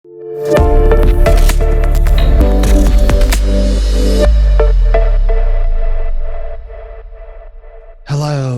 Hello,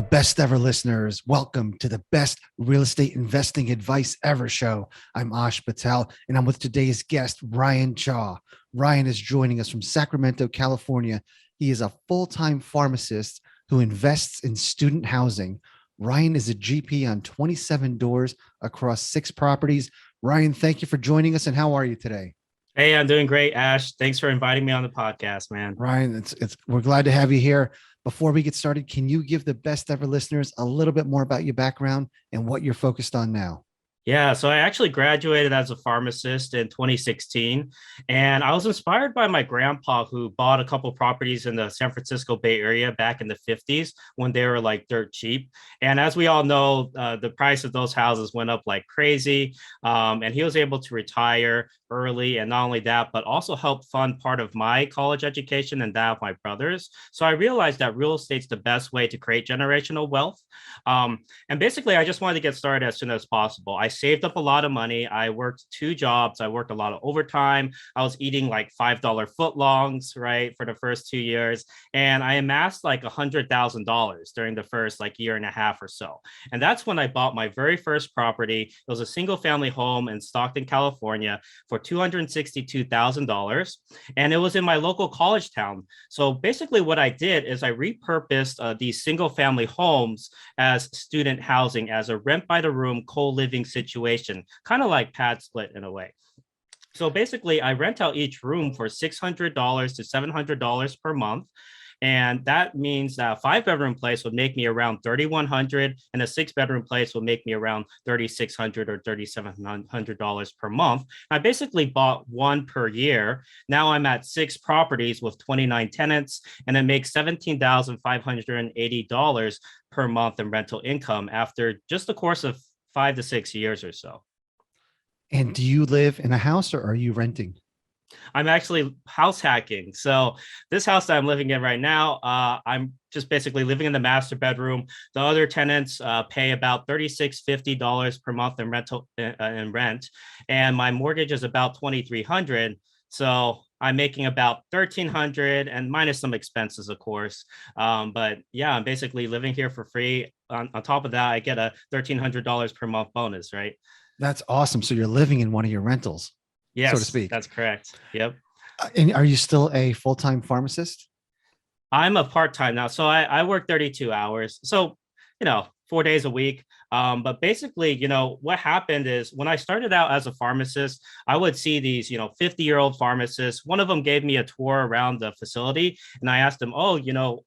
best ever listeners. Welcome to the best real estate investing advice ever show. I'm Ash Patel, and I'm with today's guest, Ryan Chaw. Ryan is joining us from Sacramento, California. He is a full-time pharmacist who invests in student housing. Ryan is a GP on 27 doors across 6 properties. Ryan, thank you for joining us, and how are you today? Hey, I'm doing great, Ash. Thanks for inviting me on the podcast, man. Ryan, we're glad to have you here. Before we get started, can you give the best ever listeners a little bit more about your background and what you're focused on now? Yeah, so I actually graduated as a pharmacist in 2016, and I was inspired by my grandpa who bought a couple properties in the San Francisco Bay Area back in the 50s when they were like dirt cheap. And as we all know, the price of those houses went up like crazy, and he was able to retire early. And not only that, but also help fund part of my college education and that of my brothers. So I realized that real estate's the best way to create generational wealth. And basically, I just wanted to get started as soon as possible. I saved up a lot of money. I worked 2 jobs. I worked a lot of overtime. I was eating like $5 footlongs, right, for the first 2 years. And I amassed like $100,000 during the first like year and a half or so. And that's when I bought my very first property. It was a single family home in Stockton, California for $262,000. And it was in my local college town. So basically what I did is I repurposed these single family homes as student housing, as a rent by the room co-living situation, kind of like pad split in a way. So basically, I rent out each room for $600 to $700 per month. And that means that a 5-bedroom place would make me around $3,100, and a 6-bedroom place would make me around $3,600 or $3,700 per month. I basically bought one per year. Now I'm at 6 properties with 29 tenants, and it makes $17,580 per month in rental income after just the course of 5 to 6 years or so. And do you live in a house or are you renting? I'm actually house hacking. So this house that I'm living in right now, I'm just basically living in the master bedroom. The other tenants pay about $3,650 per month in rent, and my mortgage is about $2,300. So I'm making about $1,300 and minus some expenses, of course. But yeah, I'm basically living here for free. On top of that, I get a $1,300 per month bonus, right? That's awesome. So you're living in one of your rentals, so to Yes, speak. that's correct. Yep. And are you still a full-time pharmacist? I'm a part-time now. So I work 32 hours. So, 4 days a week. But basically, what happened is when I started out as a pharmacist, I would see these, 50-year-old pharmacists. One of them gave me a tour around the facility, and I asked him, "Oh, you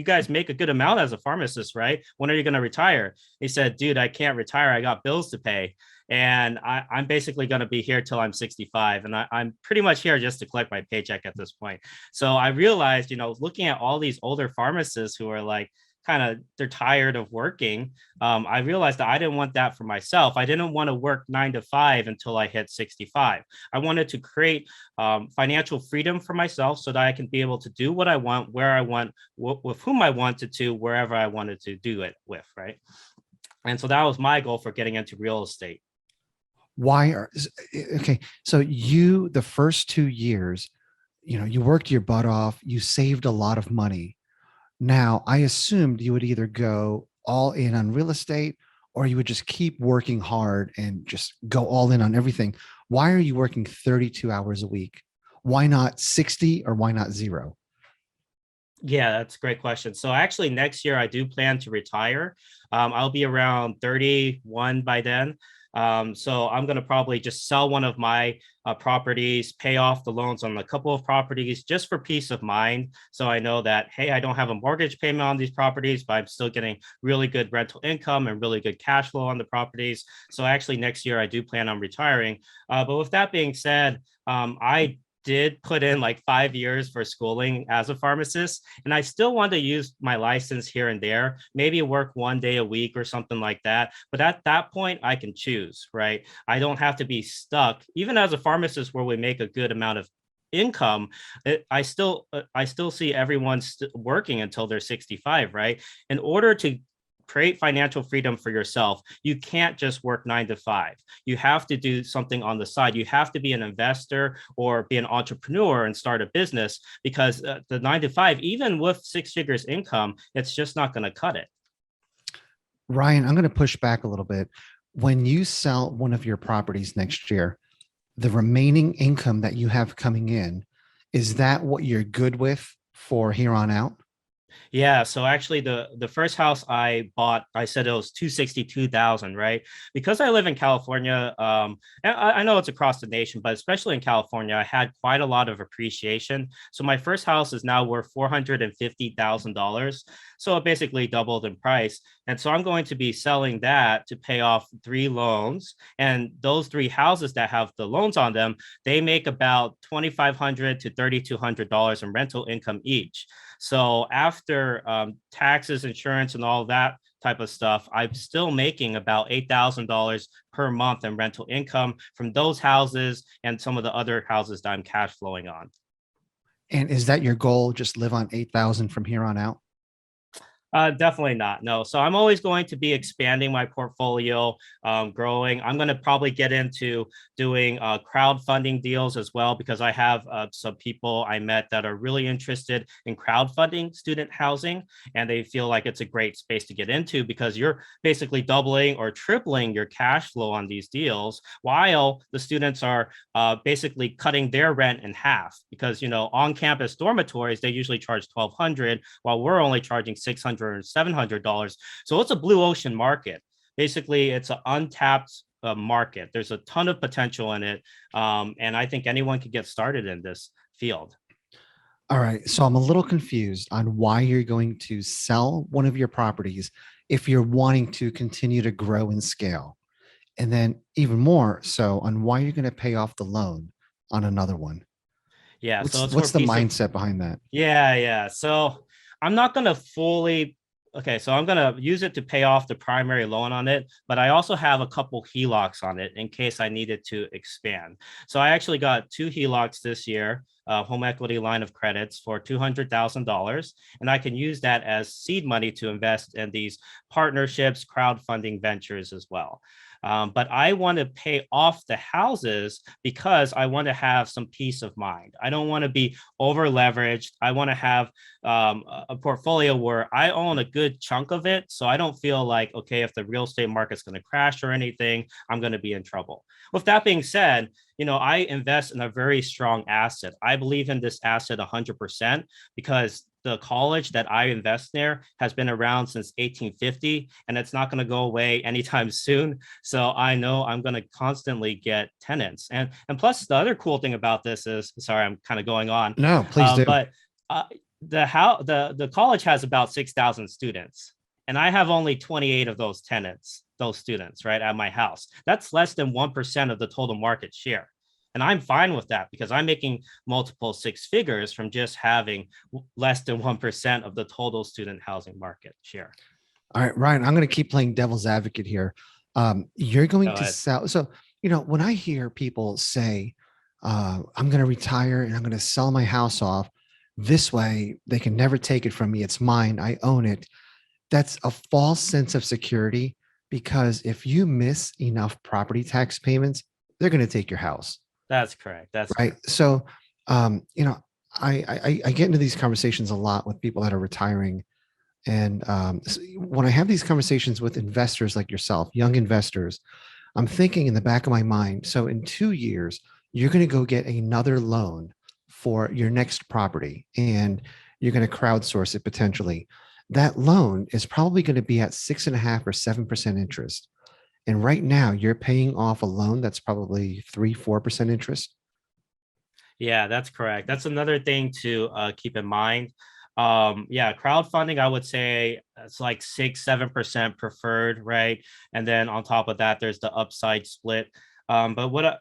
guys make a good amount as a pharmacist, right? When are you going to retire?" He said, "Dude, I can't retire. I got bills to pay." And I'm basically going to be here till I'm 65. And I'm pretty much here just to collect my paycheck at this point. So I realized, looking at all these older pharmacists who are like, kind of they're tired of working. I realized that I didn't want that for myself. I didn't want to work 9 to 5 until I hit 65. I wanted to create financial freedom for myself so that I can be able to do what I want, where I want, with whom I wanted to, wherever I wanted to do it with, right? And so that was my goal for getting into real estate. Why are okay? So you, the first 2 years, you worked your butt off, you saved a lot of money. Now, I assumed you would either go all in on real estate or you would just keep working hard and just go all in on everything. Why are you working 32 hours a week? Why not 60 or why not 0? Yeah, that's a great question. So actually next year I do plan to retire. I'll be around 31 by then. So I'm going to probably just sell one of my properties, pay off the loans on a couple of properties just for peace of mind. So I know that, hey, I don't have a mortgage payment on these properties, but I'm still getting really good rental income and really good cash flow on the properties. So actually next year I do plan on retiring. But with that being said, I did put in like 5 years for schooling as a pharmacist, and I still want to use my license here and there, maybe work 1 day a week or something like that. But at that point, I can choose, right? I don't have to be stuck, even as a pharmacist where we make a good amount of income. I still see everyone working until they're 65, right? In order to create financial freedom for yourself, you can't just work 9 to 5. You have to do something on the side. You have to be an investor or be an entrepreneur and start a business, because the 9 to 5, even with 6 figures income, it's just not going to cut it. Ryan, I'm going to push back a little bit. When you sell one of your properties next year, the remaining income that you have coming in, is that what you're good with for here on out? Yeah, so actually the first house I bought, I said it was 262,000, right? Because I live in California, and I know it's across the nation, but especially in California, I had quite a lot of appreciation. So my first house is now worth $450,000. So it basically doubled in price. And so I'm going to be selling that to pay off 3 loans. And those 3 houses that have the loans on them, they make about $2,500 to $3,200 in rental income each. So after taxes, insurance, and all that type of stuff, I'm still making about $8,000 per month in rental income from those houses and some of the other houses that I'm cash flowing on. And is that your goal? Just live on 8,000 from here on out? Definitely not. No. So I'm always going to be expanding my portfolio, growing. I'm going to probably get into doing crowdfunding deals as well, because I have some people I met that are really interested in crowdfunding student housing, and they feel like it's a great space to get into because you're basically doubling or tripling your cash flow on these deals, while the students are basically cutting their rent in half, because on-campus dormitories, they usually charge $1,200, while we're only charging $600 or $700. So it's a blue ocean market. Basically, it's an untapped market. There's a ton of potential in it. And I think anyone could get started in this field. All right. So I'm a little confused on why you're going to sell one of your properties if you're wanting to continue to grow and scale. And then even more so on why you're going to pay off the loan on another one. Yeah. So What's it's for what's the peace of mindset behind that? Yeah, yeah. So I'm not going to fully, okay, so I'm going to use it to pay off the primary loan on it, but I also have a couple HELOCs on it in case I needed to expand. So I actually got 2 HELOCs this year, home equity line of credits for $200,000. And I can use that as seed money to invest in these partnerships, crowdfunding ventures as well. But I want to pay off the houses because I want to have some peace of mind. I don't want to be over leveraged. I want to have a portfolio where I own a good chunk of it. So I don't feel like, okay, if the real estate market's going to crash or anything, I'm going to be in trouble. With that being said, I invest in a very strong asset. I believe in this asset 100% because the college that I invest there has been around since 1850, and it's not going to go away anytime soon. So I know I'm going to constantly get tenants. And plus, the other cool thing about this is, sorry, I'm kind of going on, No, please do. but the college has about 6,000 students, and I have only 28 of those tenants, those students, right, at my house. That's less than 1% of the total market share. And I'm fine with that because I'm making multiple 6 figures from just having less than 1% of the total student housing market share. All right, Ryan, I'm going to keep playing devil's advocate here. You're Go going to ahead. sell. So, when I hear people say, I'm going to retire and I'm going to sell my house off, this way they can never take it from me. It's mine. I own it. That's a false sense of security because if you miss enough property tax payments, they're going to take your house. That's correct. That's Right. correct. So, I get into these conversations a lot with people that are retiring. And when I have these conversations with investors like yourself, young investors, I'm thinking in the back of my mind, so in 2 years, you're going to go get another loan for your next property and you're going to crowdsource it potentially. That loan is probably going to be at 6.5 or 7% interest. And right now, you're paying off a loan that's probably 3, 4% interest. Yeah, that's correct. That's another thing to keep in mind. Yeah, crowdfunding, I would say it's like 6, 7% preferred, right? And then on top of that, there's the upside split. But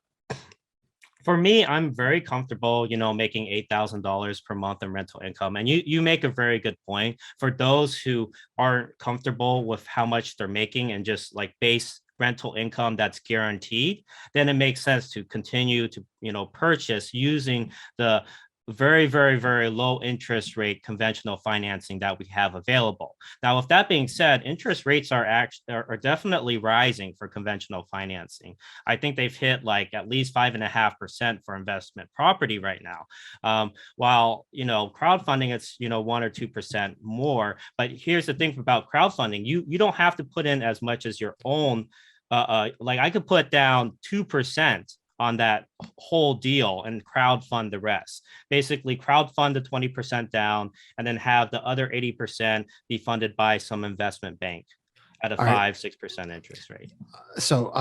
for me, I'm very comfortable, making $8,000 per month in rental income. And you make a very good point. For those who aren't comfortable with how much they're making and just like base rental income that's guaranteed, then it makes sense to continue to, purchase using the very, very, very low interest rate conventional financing that we have available. Now, with that being said, interest rates are definitely rising for conventional financing. I think they've hit like at least 5.5% for investment property right now. While crowdfunding, it's 1 or 2% more. But here's the thing about crowdfunding: you don't have to put in as much as your own. Like I could put down 2% on that whole deal and crowd fund the rest. Basically, crowd fund the 20% down and then have the other 80% be funded by some investment bank at a All right. 5-6% interest rate. So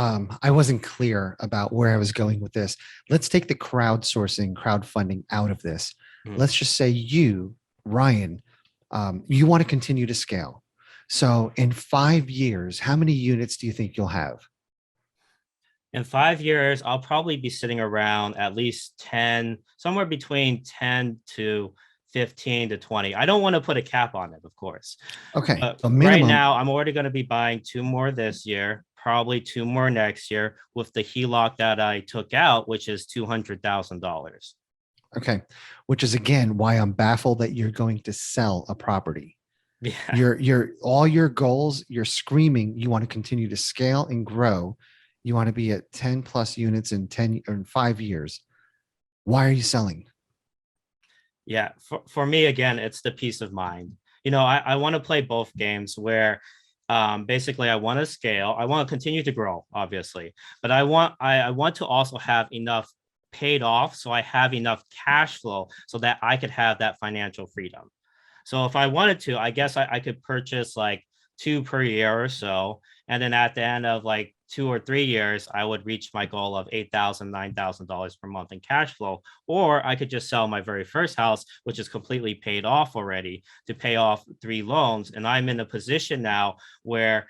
I wasn't clear about where I was going with this. Let's take the crowdfunding out of this. Let's just say you, Ryan, you want to continue to scale. So in 5 years, how many units do you think you'll have? In 5 years, I'll probably be sitting around at least 10, somewhere between 10 to 15 to 20. I don't want to put a cap on it, of course. Okay. But So right minimum. now, I'm already going to be buying 2 more this year, probably 2 more next year with the HELOC that I took out, which is $200,000. Okay. Which is again why I'm baffled that you're going to sell a property. Yeah. Your all your goals, you're screaming you want to continue to scale and grow. You want to be at 10 plus units in 10 or in 5 years. Why are you selling? Yeah. For me, again, it's the peace of mind. I want to play both games where basically I want to scale. I want to continue to grow, obviously, but I want to also have enough paid off so I have enough cash flow so that I could have that financial freedom. So if I wanted to, I guess I could purchase like 2 per year or so. And then at the end of like 2 or 3 years, I would reach my goal of $8,000, $9,000 per month in cash flow. Or I could just sell my very first house, which is completely paid off already, to pay off 3 loans. And I'm in a position now where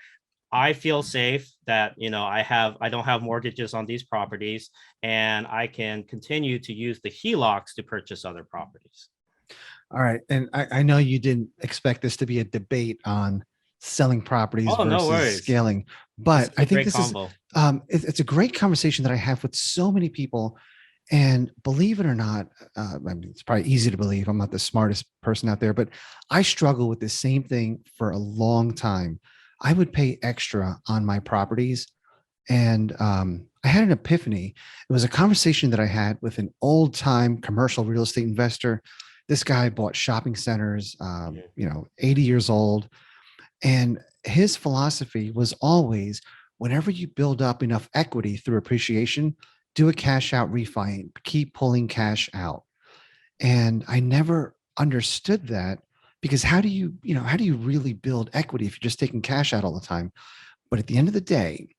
I feel safe that I don't have mortgages on these properties, and I can continue to use the HELOCs to purchase other properties. All right. And I know you didn't expect this to be a debate on selling properties Oh, no versus worries. scaling, This but is I a think great this is combo. it's a great conversation that I have with so many people. And believe it or not, I mean, it's probably easy to believe I'm not the smartest person out there, but I struggle with the same thing for a long time. I would pay extra on my properties. And I had an epiphany. It was a conversation that I had with an old time commercial real estate investor. This guy bought shopping centers, 80 years old. And his philosophy was always whenever you build up enough equity through appreciation, do a cash out refi and keep pulling cash out. And I never understood that because how do you really build equity if you're just taking cash out all the time? But at the end of the day,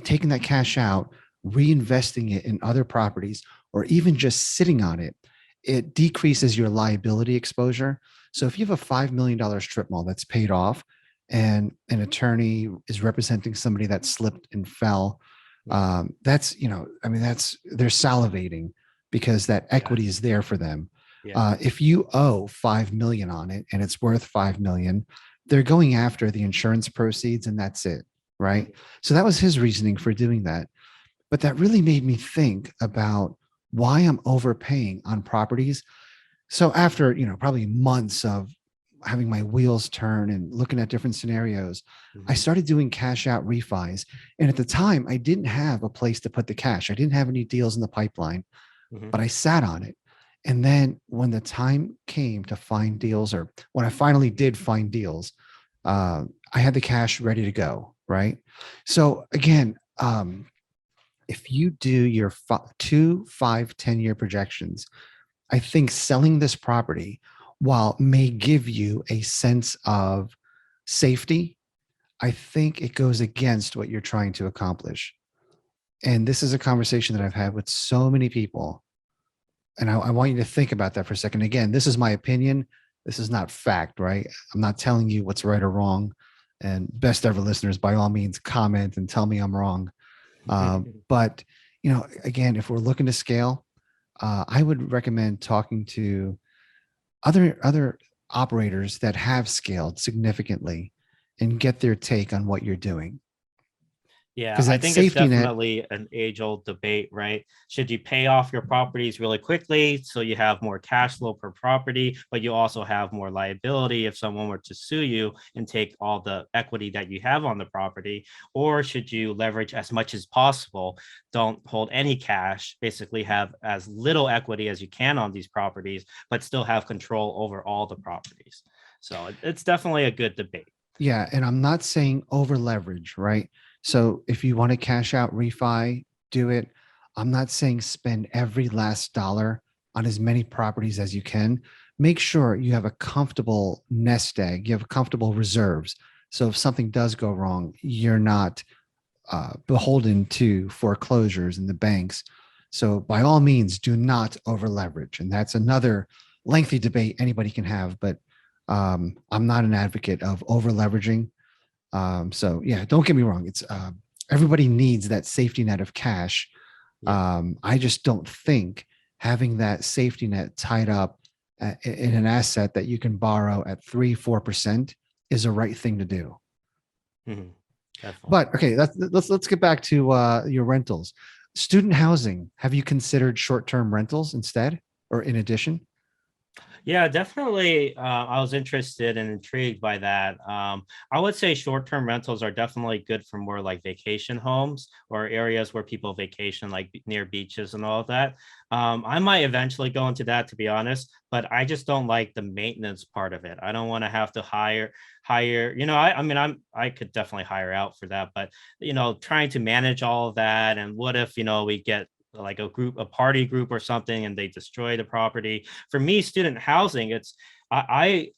taking that cash out, reinvesting it in other properties, or even just sitting on it, it decreases your liability exposure. So if you have a $5 million strip mall that's paid off and an attorney is representing somebody that slipped and fell, I mean, they're salivating because that Yeah. equity is there for them. Yeah. If you owe 5 million on it and it's worth 5 million, they're going after the insurance proceeds and that's it. Right. So that was his reasoning for doing that. But that really made me think about why I'm overpaying on properties. So after, probably months of having my wheels turn and looking at different scenarios, I Mhm. started doing cash out refis. And at the time, I didn't have a place to put the cash. I didn't have any deals in the pipeline, Mhm. but I sat on it. And then when the time came to find deals, or when I finally did find deals, I had the cash ready to go. Right. So again, if you do your 2, 5, 10 year projections, I think selling this property, while may give you a sense of safety, I think it goes against what you're trying to accomplish. And this is a conversation that I've had with so many people. And I want you to think about that for a second. Again, this is my opinion. This is not fact, right? I'm not telling you what's right or wrong. And best ever listeners, by all means, comment and tell me I'm wrong. But again, if we're looking to scale, I would recommend talking to other operators that have scaled significantly and get their take on what you're doing. Yeah, because I that think it's safety net. definitely an age-old debate, right? Should you pay off your properties really quickly so you have more cash flow per property, but you also have more liability if someone were to sue you and take all the equity that you have on the property? Or should you leverage as much as possible, don't hold any cash, basically have as little equity as you can on these properties, but still have control over all the properties? So it's definitely a good debate. Yeah, and I'm not saying over leverage, right? So if you want to cash out refi, do it. I'm not saying spend every last dollar on as many properties as you can. Make sure you have a comfortable nest egg, you have comfortable reserves. So if something does go wrong, you're not beholden to foreclosures and the banks. So by all means, do not over leverage. And that's another lengthy debate anybody can have, but I'm not an advocate of over leveraging. So yeah, don't get me wrong. It's everybody needs that safety net of cash. Yeah. I just don't think having that safety net tied up in an asset that you can borrow at 3-4% is a right thing to do. Mhm. Definitely. But okay, let's get back to your rentals. Student housing. Have you considered short-term rentals instead or in addition? Yeah, definitely. I was interested and intrigued by that. I would say short-term rentals are definitely good for more like vacation homes or areas where people vacation, like near beaches and all of that. I might eventually go into that, to be honest, but I just don't like the maintenance part of it. I don't want to have to hire. I mean, I could definitely hire out for that, but trying to manage all of that, and what if we get like a party group or something, and they destroy the property. For me, student housing, it's I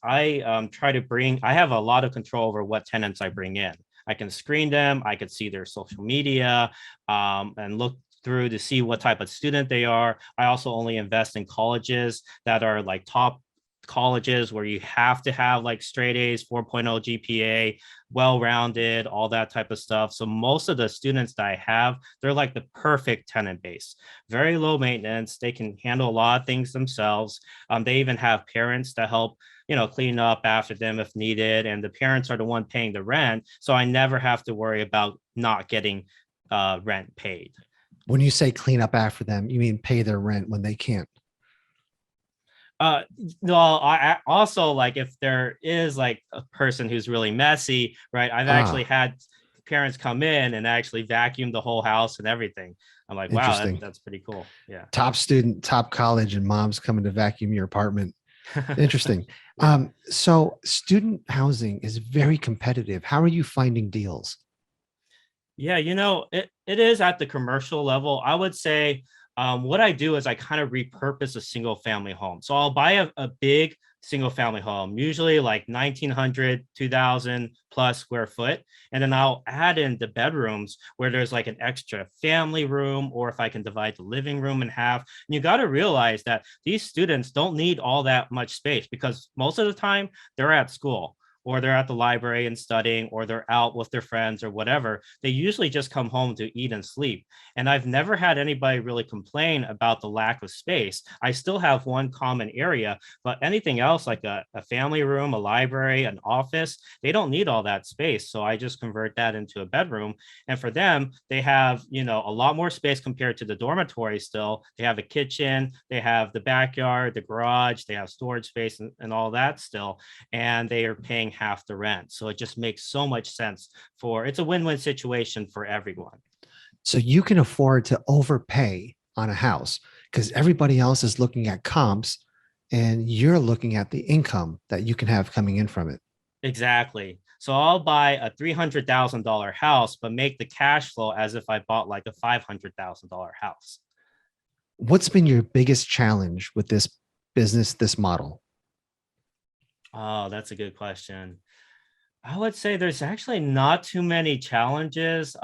try to bring. I have a lot of control over what tenants I bring in. I can screen them. I could see their social media, and look through to see what type of student they are. I also only invest in colleges that are like top colleges where you have to have like straight A's, 4.0 GPA, well-rounded, all that type of stuff. So most of the students that I have, they're like the perfect tenant base, very low maintenance. They can handle a lot of things themselves. They even have parents to help clean up after them if needed, and the parents are the one paying the rent, so I never have to worry about not getting rent paid. When you say clean up after them, you mean pay their rent when they can't? uh no, I also, like, if there is like a person who's really messy, right? I've actually Ah, had parents come in and actually vacuum the whole house and everything. I'm like, wow, interesting. that's pretty cool. Yeah. Top student, top college, and mom's coming to vacuum your apartment. Interesting. Yeah. So student housing is very competitive. How are you finding deals? Yeah, it is at the commercial level. I would say what I do is I kind of repurpose a single family home. So I'll buy a big single family home, usually like 1900, 2000 plus square foot. And then I'll add in the bedrooms where there's like an extra family room, or if I can divide the living room in half. And you got to realize that these students don't need all that much space, because most of the time they're at school, or they're at the library and studying, or they're out with their friends or whatever. They usually just come home to eat and sleep. And I've never had anybody really complain about the lack of space. I still have one common area, but anything else, like a family room, a library, an office, they don't need all that space. So I just convert that into a bedroom. And for them, they have, a lot more space compared to the dormitory still. They have a kitchen, they have the backyard, the garage, they have storage space, and all that still. And they are paying half the rent. So it just makes so much sense. It's a win-win situation for everyone. So you can afford to overpay on a house because everybody else is looking at comps and you're looking at the income that you can have coming in from it. Exactly. So I'll buy a $300,000 house, but make the cash flow as if I bought like a $500,000 house. What's been your biggest challenge with this business, this model? Oh, that's a good question. I would say there's actually not too many challenges.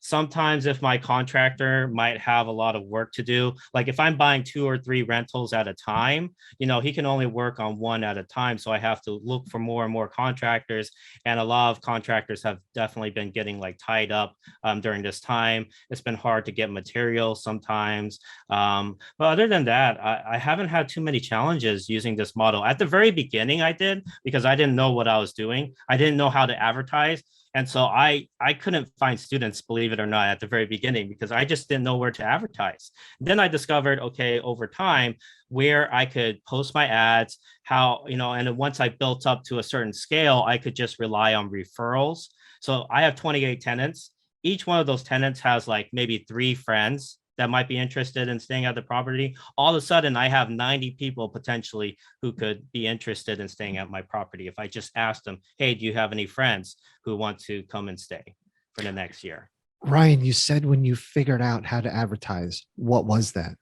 Sometimes if my contractor might have a lot of work to do, like if I'm buying 2 or 3 rentals at a time, he can only work on one at a time. So I have to look for more and more contractors. And a lot of contractors have definitely been getting like tied up during this time. It's been hard to get materials sometimes. But other than that, I haven't had too many challenges using this model. At the very beginning, I did, because I didn't know what I was doing. I didn't know how to advertise. And so I couldn't find students, believe it or not, at the very beginning because I just didn't know where to advertise. Then I discovered, okay, over time, where I could post my ads, how, and then once I built up to a certain scale, I could just rely on referrals. So I have 28 tenants. Each one of those tenants has like maybe 3 friends that might be interested in staying at the property. All of a sudden, I have 90 people potentially who could be interested in staying at my property if I just asked them, hey, do you have any friends who want to come and stay for the next year? Ryan, you said when you figured out how to advertise, what was that?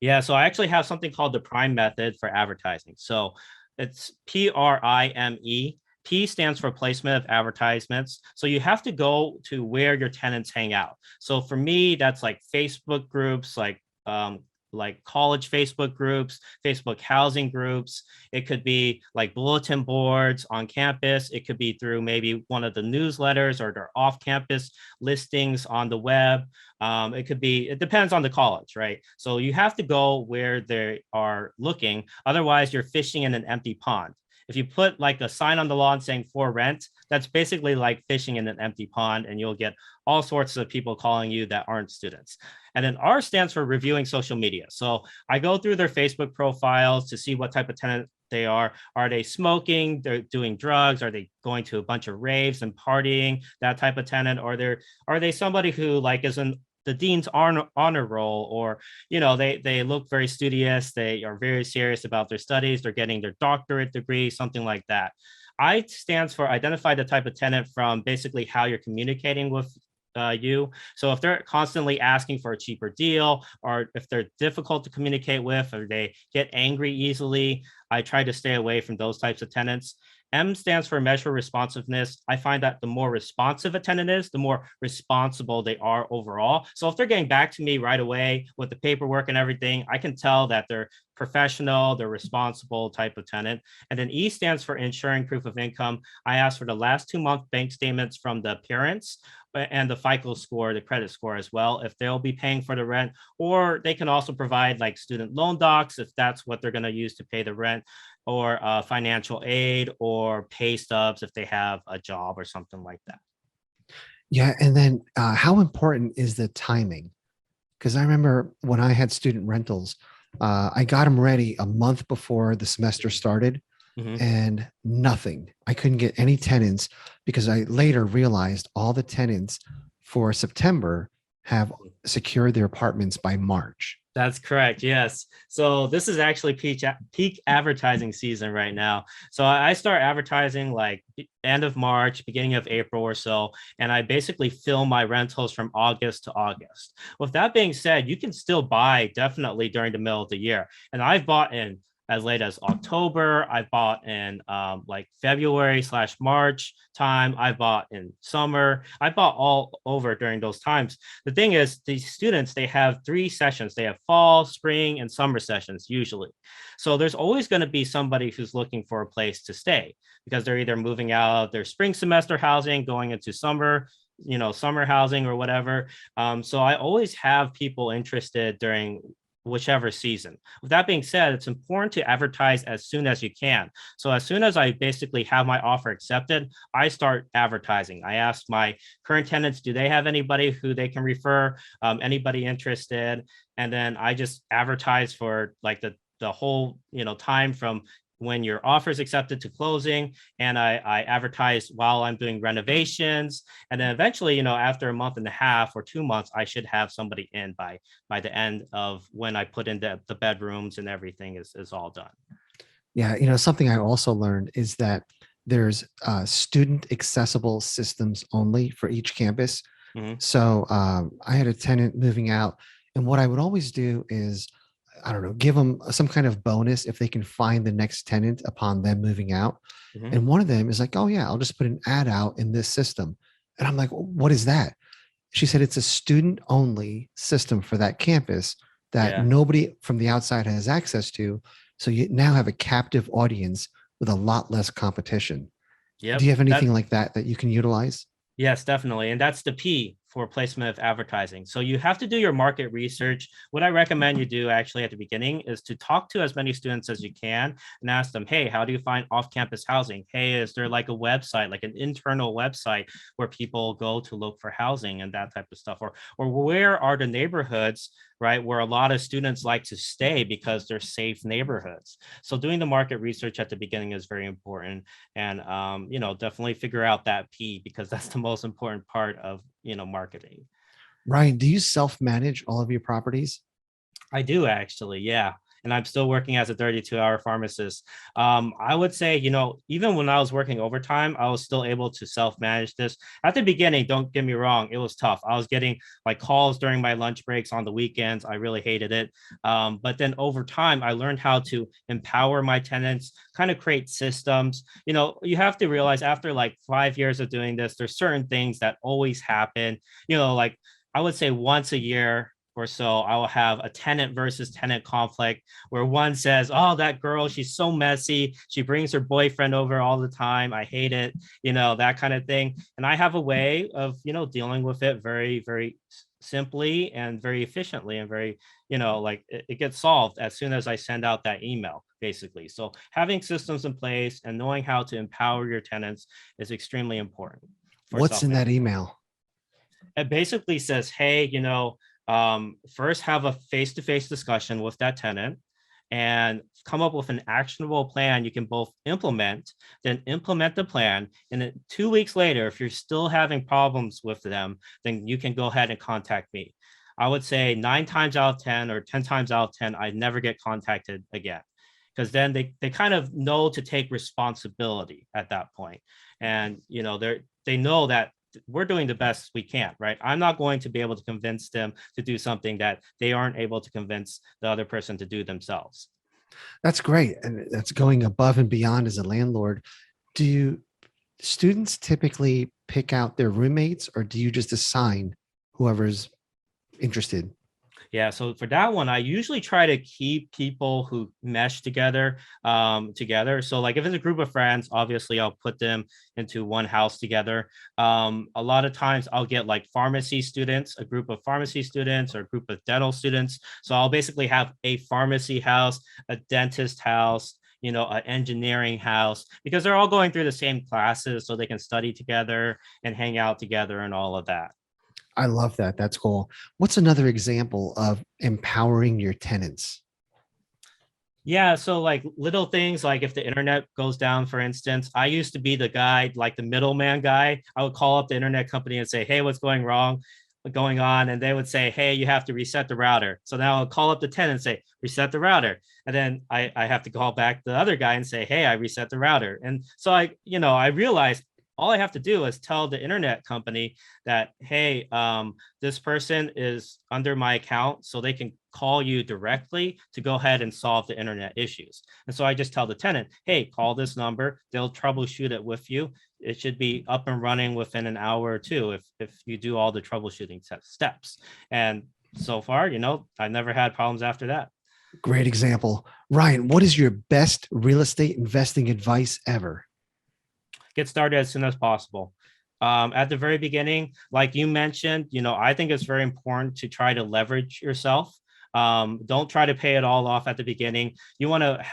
Yeah, so I actually have something called the Prime method for advertising. So it's PRIME. P stands for placement of advertisements. So you have to go to where your tenants hang out. So for me, that's like Facebook groups, like college Facebook groups, Facebook housing groups. It could be like bulletin boards on campus. It could be through maybe one of the newsletters or their off-campus listings on the web. It depends on the college, right? So you have to go where they are looking. Otherwise, you're fishing in an empty pond. If you put like a sign on the lawn saying for rent, that's basically like fishing in an empty pond, and you'll get all sorts of people calling you that aren't students. And then R stands for reviewing social media. So I go through their Facebook profiles to see what type of tenant they are. Are they smoking? They're doing drugs? Are they going to a bunch of raves and partying? That type of tenant? Or are they somebody who like is in the dean's honor roll, or they look very studious, they are very serious about their studies, they're getting their doctorate degree, something like that. I stands for identify the type of tenant from basically how you're communicating with you. So if they're constantly asking for a cheaper deal, or if they're difficult to communicate with, or they get angry easily, I try to stay away from those types of tenants. M stands for measure responsiveness. I find that the more responsive a tenant is, the more responsible they are overall. So if they're getting back to me right away with the paperwork and everything, I can tell that they're professional, they're responsible type of tenant. And then E stands for ensuring proof of income. I ask for the last 2 month bank statements from the parents and the FICO score, the credit score as well, if they'll be paying for the rent, or they can also provide like student loan docs if that's what they're going to use to pay the rent, or financial aid, or pay stubs if they have a job or something like that. Yeah. And then how important is the timing? Because I remember when I had student rentals, I got them ready a month before the semester started. Mhm. And nothing. I couldn't get any tenants because I later realized all the tenants for September have secured their apartments by March. That's correct. Yes. So this is actually peak advertising season right now. So I start advertising like end of March, beginning of April or so, and I basically fill my rentals from August to August. With that being said, you can still buy definitely during the middle of the year, and I've bought in as late as October. I bought in like February/March time. I bought in summer. I bought all over during those times. The thing is, these students, they have 3 sessions. They have fall, spring, and summer sessions usually. So there's always going to be somebody who's looking for a place to stay because they're either moving out of their spring semester housing, going into summer housing or whatever. So I always have people interested during whichever season. With that being said, it's important to advertise as soon as you can. So as soon as I basically have my offer accepted, I start advertising. I ask my current tenants, do they have anybody who they can refer, anybody interested? And then I just advertise for like the whole time from when your offer is accepted to closing. And I advertise while I'm doing renovations. And then eventually, after a month and a half or 2 months, I should have somebody in by the end of when I put in the bedrooms and everything is all done. Yeah. Something I also learned is that there's student accessible systems only for each campus. Mhm. So I had a tenant moving out, and what I would always do is, I don't know, give them some kind of bonus if they can find the next tenant upon them moving out. Mhm. And one of them is like, oh, yeah, I'll just put an ad out in this system. And I'm like, what is that? She said it's a student only system for that campus that Yeah. nobody from the outside has access to. So you now have a captive audience with a lot less competition. Do Yep. you have anything like that that you can utilize? Yes, definitely. And that's the P for placement of advertising. So you have to do your market research. What I recommend you do actually at the beginning is to talk to as many students as you can and ask them, hey, how do you find off-campus housing? Hey, is there like a website, like an internal website where people go to look for housing and that type of stuff? Or where are the neighborhoods, right, where a lot of students like to stay because they're safe neighborhoods? So doing the market research at the beginning is very important. And, definitely figure out that P, because that's the most important part of, marketing. Ryan, do you self-manage all of your properties? I do actually, yeah. And I'm still working as a 32-hour pharmacist. I would say, even when I was working overtime, I was still able to self-manage this. At the beginning, don't get me wrong, it was tough. I was getting like calls during my lunch breaks on the weekends. I really hated it. But then over time, I learned how to empower my tenants, kind of create systems. You have to realize after like 5 years of doing this, there's certain things that always happen. Like I would say once a year or so, I will have a tenant versus tenant conflict where one says, oh, that girl, she's so messy. She brings her boyfriend over all the time. I hate it, that kind of thing. And I have a way of, dealing with it very, very simply and very efficiently and very, like it gets solved as soon as I send out that email, basically. So having systems in place and knowing how to empower your tenants is extremely important. What's in that email? It basically says, hey, first have a face-to-face discussion with that tenant and come up with an actionable plan you can both implement, then implement the plan. And then 2 weeks later, if you're still having problems with them, then you can go ahead and contact me. I would say 9 times out of 10 or 10 times out of 10, I never get contacted again, because then they kind of know to take responsibility at that point. And, they know that we're doing the best we can, right? I'm not going to be able to convince them to do something that they aren't able to convince the other person to do themselves. That's great. And that's going above and beyond as a landlord. Do students typically pick out their roommates, or do you just assign whoever's interested? Yeah, so for that one, I usually try to keep people who mesh together together. So like if it's a group of friends, obviously I'll put them into one house together. A lot of times I'll get like pharmacy students, a group of pharmacy students or a group of dental students. So I'll basically have a pharmacy house, a dentist house, an engineering house, because they're all going through the same classes so they can study together and hang out together and all of that. I love that. That's cool. What's another example of empowering your tenants? Yeah, so like little things like if the internet goes down, for instance, I used to be the guy, like the middleman guy. I would call up the internet company and say, hey, what's going on? And they would say, hey, you have to reset the router. So now I'll call up the tenant and say, reset the router. And then I have to call back the other guy and say, hey, I reset the router. And so I realized all I have to do is tell the internet company that, hey, this person is under my account, so they can call you directly to go ahead and solve the internet issues. And so I just tell the tenant, hey, call this number. They'll troubleshoot it with you. It should be up and running within an hour or two if you do all the troubleshooting steps. And so far, I never had problems after that. Great example. Ryan, what is your best real estate investing advice ever? Get started as soon as possible. At the very beginning, like you mentioned, I think it's very important to try to leverage yourself. Don't try to pay it all off at the beginning. You want to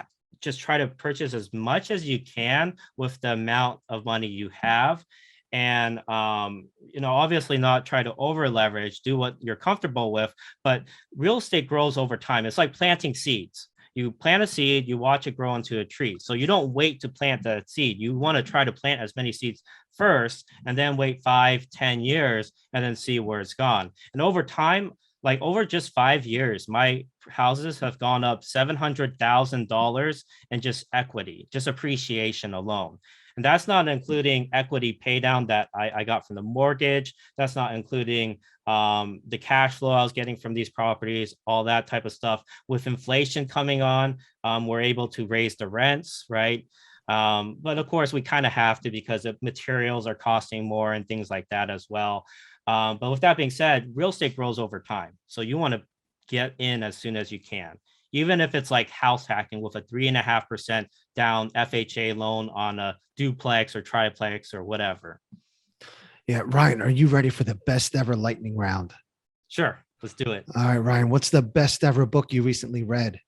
just try to purchase as much as you can with the amount of money you have. And, obviously not try to over leverage, do what you're comfortable with, but real estate grows over time. It's like planting seeds. You plant a seed, you watch it grow into a tree. So you don't wait to plant the seed. You want to try to plant as many seeds first and then wait 5, 10 years and then see where it's gone. And over time, like over just 5 years, my houses have gone up $700,000 in just equity, just appreciation alone. And that's not including equity pay down that I got from the mortgage. That's not including the cash flow I was getting from these properties, all that type of stuff. With inflation coming on, we're able to raise the rents, right? But of course, we kind of have to because the materials are costing more and things like that as well. But with that being said, real estate grows over time. So you want to get in as soon as you can, even if it's like house hacking with a 3.5% down FHA loan on a duplex or triplex or whatever. Yeah, Ryan, are you ready for the best ever lightning round? Sure, let's do it. All right, Ryan, what's the best ever book you recently read?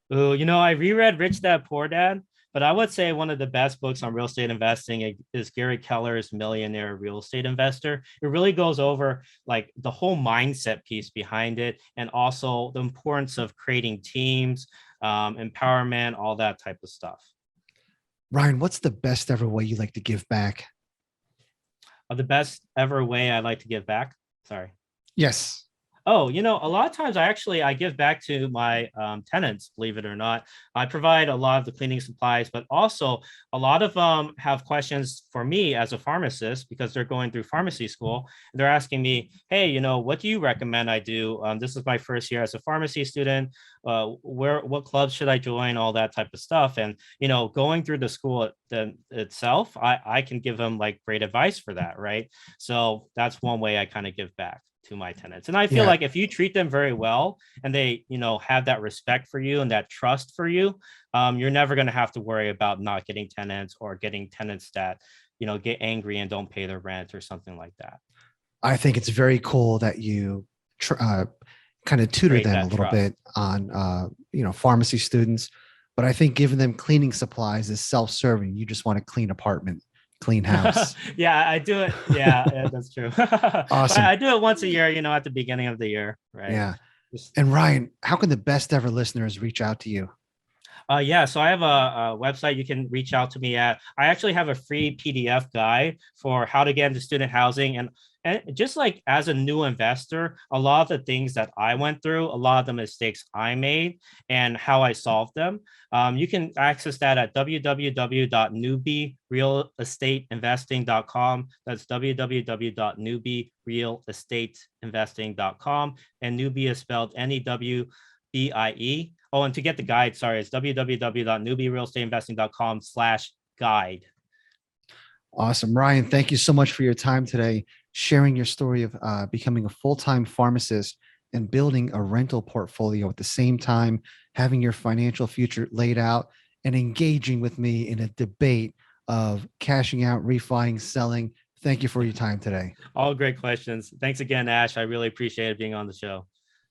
Oh, I reread Rich Dad Poor Dad, but I would say one of the best books on real estate investing is Gary Keller's Millionaire Real Estate Investor. It really goes over like the whole mindset piece behind it, and also the importance of creating teams, empowerment, all that type of stuff. Ryan, what's the best ever way you like to give back? The best ever way I like to give back. Sorry. Yes. Oh, a lot of times I give back to my tenants, believe it or not. I provide a lot of the cleaning supplies, but also a lot of them have questions for me as a pharmacist because they're going through pharmacy school. They're asking me, hey, what do you recommend I do? This is my first year as a pharmacy student. What clubs should I join? All that type of stuff. And, going through the school itself, I can give them like great advice for that, right? So that's one way I kind of give back to my tenants. And I feel Yeah. like if you treat them very well and they, have that respect for you and that trust for you, you're never going to have to worry about not getting tenants or getting tenants that, get angry and don't pay their rent or something like that. I think it's very cool that you kind of tutor Create them a that little trust. bit on, pharmacy students. But I think giving them cleaning supplies is self-serving. You just want a clean apartment, clean house. Yeah, I do it. Yeah, that's true. But Awesome. I do it once a year, at the beginning of the year, right? Yeah. Just And Ryan, how can the best ever listeners reach out to you? yeah, so I have a website you can reach out to me at. I actually have a free PDF guide for how to get into student housing. And just like as a new investor, a lot of the things that I went through, a lot of the mistakes I made and how I solved them, you can access that at www.newbierealestateinvesting.com. That's www.newbierealestateinvesting.com. And newbie is spelled NEWBIE. Oh, and to get the guide, sorry, it's www.newbierealestateinvesting.com/guide. Awesome. Ryan, thank you so much for your time today, sharing your story of becoming a full-time pharmacist and building a rental portfolio at the same time, having your financial future laid out and engaging with me in a debate of cashing out, refining, selling. Thank you for your time today. All great questions. Thanks again, Ash. I really appreciated being on the show.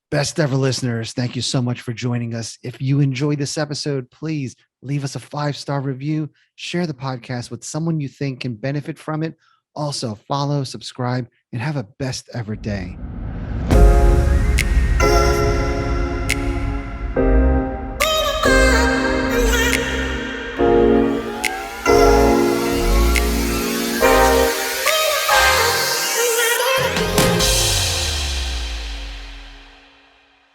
Best ever listeners, thank you so much for joining us. If you enjoyed this episode, please leave us a 5-star review, share the podcast with someone you think can benefit from it. Also, follow, subscribe, and have a best ever day.